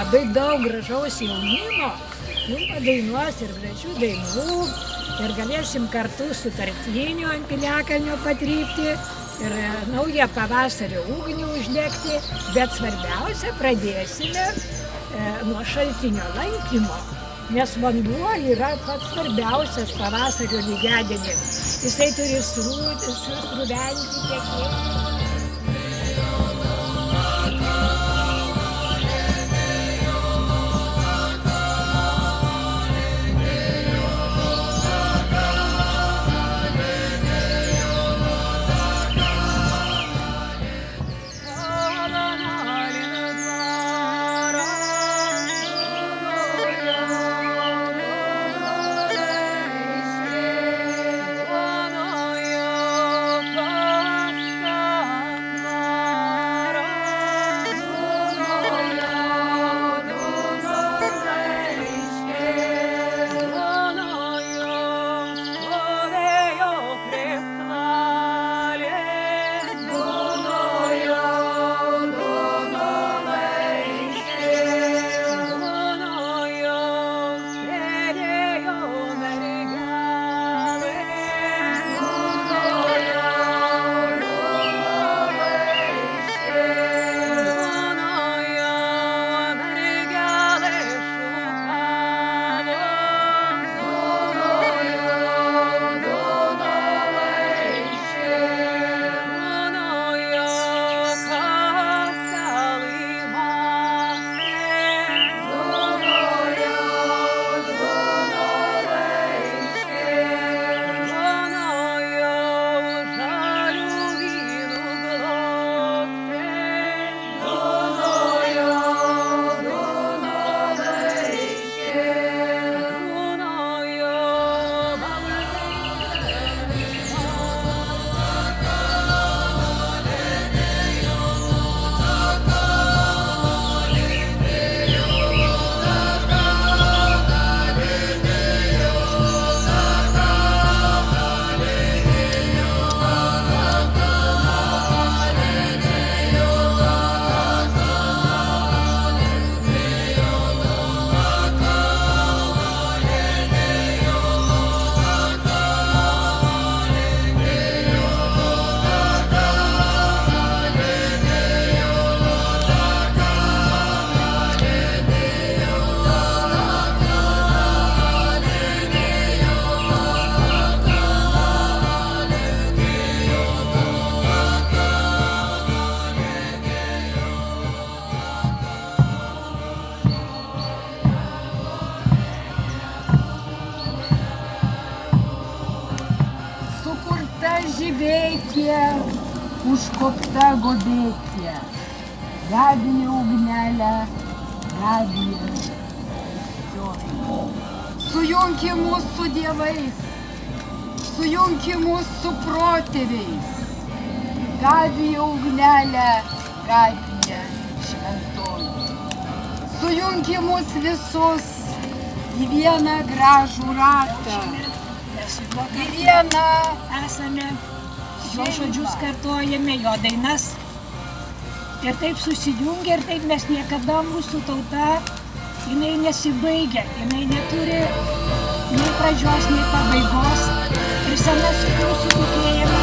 labai daug gražaus jaunimo, jums padainuos ir gražių dainų, ir galėsim kartu su Tartiniu ant Piliakalnio patrypti, ir naują pavasario ugnį uždegti, bet svarbiausia pradėsime nuo šaltinio lankymo, nes vanduo yra pats svarbiausias pavasario lygiadienį. Jisai turi sruventi, tekėti. Žyveikė, užkopta gobėkė, gabija ugnelė, gabija. Sujunki mus su dievais, sujunki mus su protėviais, gabija ugnelė, gabija šventoji. Sujunki mus visus į vieną gražų ratą. Į vieną esame, jo žodžius kartojame, jo dainas. Ir taip susijungia, ir taip mes niekada mūsų tauta, jinai nesibaigia, jinai neturi nei pradžios, nei pabaigos. Ir senas mūsų tikėjimas